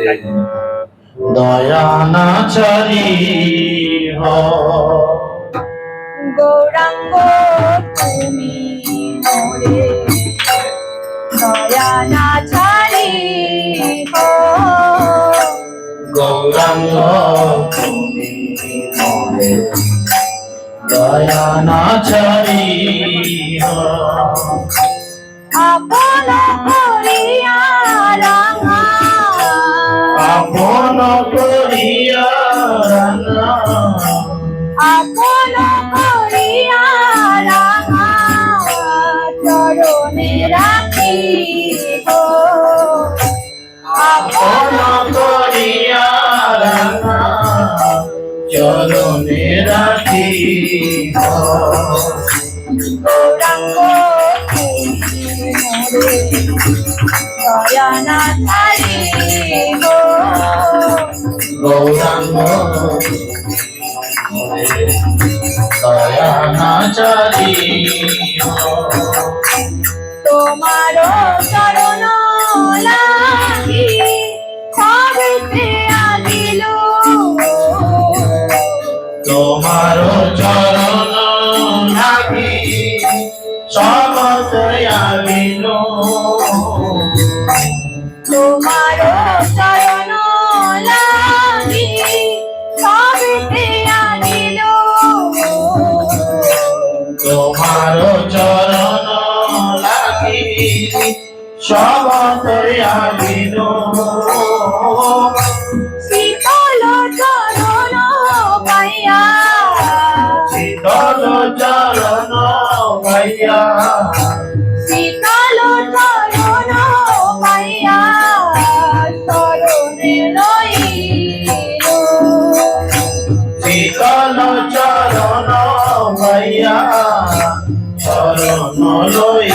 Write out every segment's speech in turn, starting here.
দয়া না ছাড়ি গৌরাঙ্গ তুমি মোরে দয়া না ছাড়ি গৌরাঙ্গ তুমি মোরে দয়া না ছাড়ি আপন করিয়া রাঙা আপন করিয়া রাঙা আপন করিয়া রাঙা চরণে রাখি আপন করিয়া রাঙা চরণে রাখি গৌরাঙ্গ তুমি মোরে দয়া না ছাড়ি গৌরাঙ্গ দয়া না ছাড়ি তোমার চরণ লাগি সবেতে আদিল তোমার চরণ লাগি সবতে আবিল তোমার চরণ লাগি সবেতে আদিল তোমার চরণ লাগি সবতে আবিল শীতল চরণ পাইয়া শীতল চরণ পাইয়া শীতল চরণ পাইয়া চরণে রইল শীতল চরণ পাইয়া চরণ লই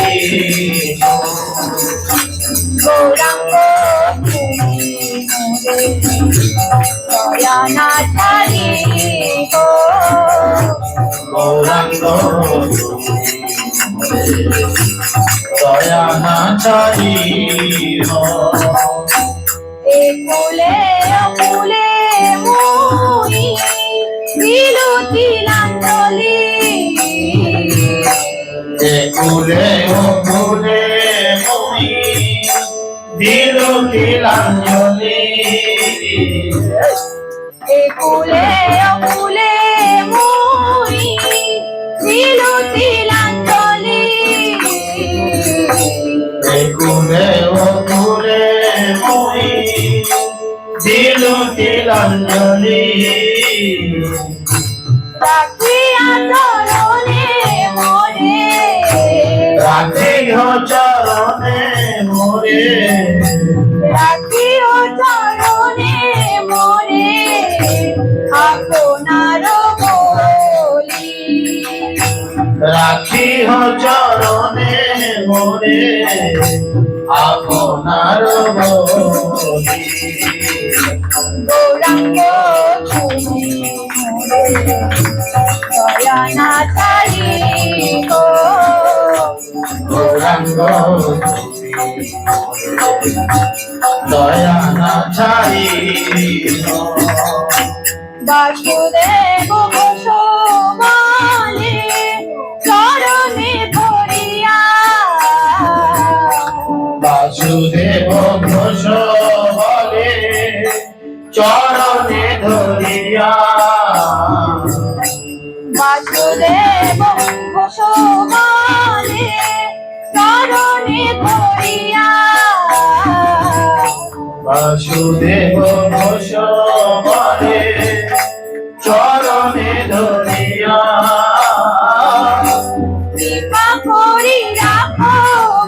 গৌরাঙ্গ তুমি মোরে দয়া না ছাড়ি গৌরাঙ্গ দয়া না ছাড়ি একুলে অকুলে মুই বিলুতি লাঞ্জলি একুলে ওকুলে মই দিল তিলাঞ্জলি একুলে অকুলে মুই বিলুতি লাঞ্জলি একুলে ওকুলে মই দিল তিলাঞ্জলি রাখিয়া চরণে মোরে রাখিও চরণে মোরে রাখিও চরণে মোরে আপনার বলি রাখিও চরণে মোরে আপনার বলি গৌরাঙ্গ তুমি মোরে দয়া না ছাড়ি গৌরাঙ্গ দয়া না ছাড়ি বাসুদেব বসবালে চরণে ধরিয়া বাসুদেব ঘোষ বলে চরণে ধরিয়া বাসুদেব বসবালে চরণে ধরিয়া বাসুদেব ঘোষ বলে চরণে ধরিয়া কৃপা করি রাখো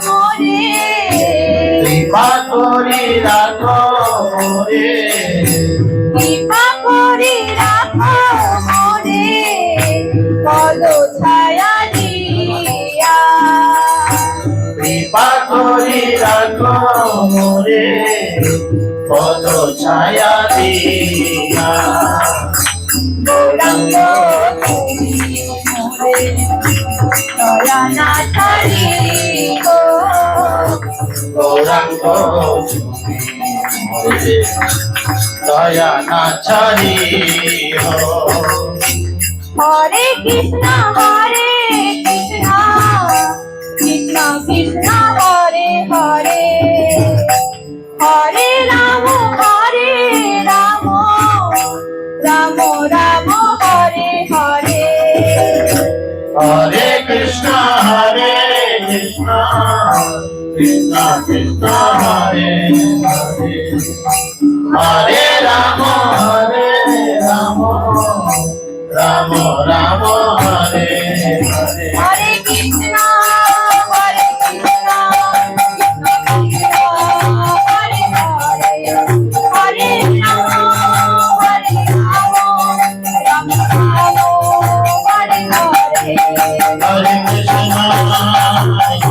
মোরে কৃপা করি রাখো মোরে কৃপা করি রাখো মোরে পদ ছায়া দিয়া কৃপা করি রাখো মোরে পদ ছায়া দিয়া গৌরাঙ্গ তুমি মোরে দয়া না ছাড়ি গৌরাঙ্গ দয়া না ছাড়িও হরে কৃষ্ণ কৃষ্ণ কৃষ্ণ হরে হরে হরে রাম রাম রাম হরে হরে হরে কৃষ্ণ কৃষ্ণ কৃষ্ণ হরে হরে হরে রাম রাম রাম হরে হরে হরে কৃষ্ণ কৃষ্ণ কৃষ্ণ হরে হরে হরে রাম রাম রাম হরে হরে হরে কৃষ্ণ হরে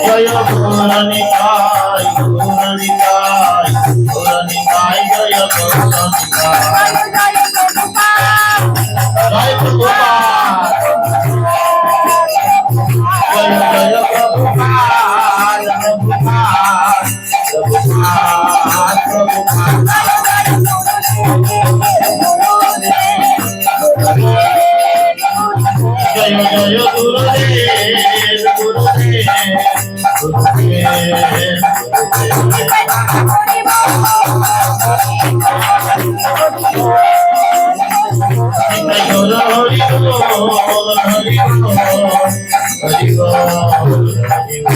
জয় পুরাণিকায় পুরাণিকায় পুরাণিকায় জয় পুরাণিকায় জয় প্রভুপাদ জয় জয় প্রভুপাদ প্রভুপাদ প্রভুপাদ প্রভুপাদ জয় জয় গুরুদেব গুরুদেব গুরুদেব হরি হরি হরি হরি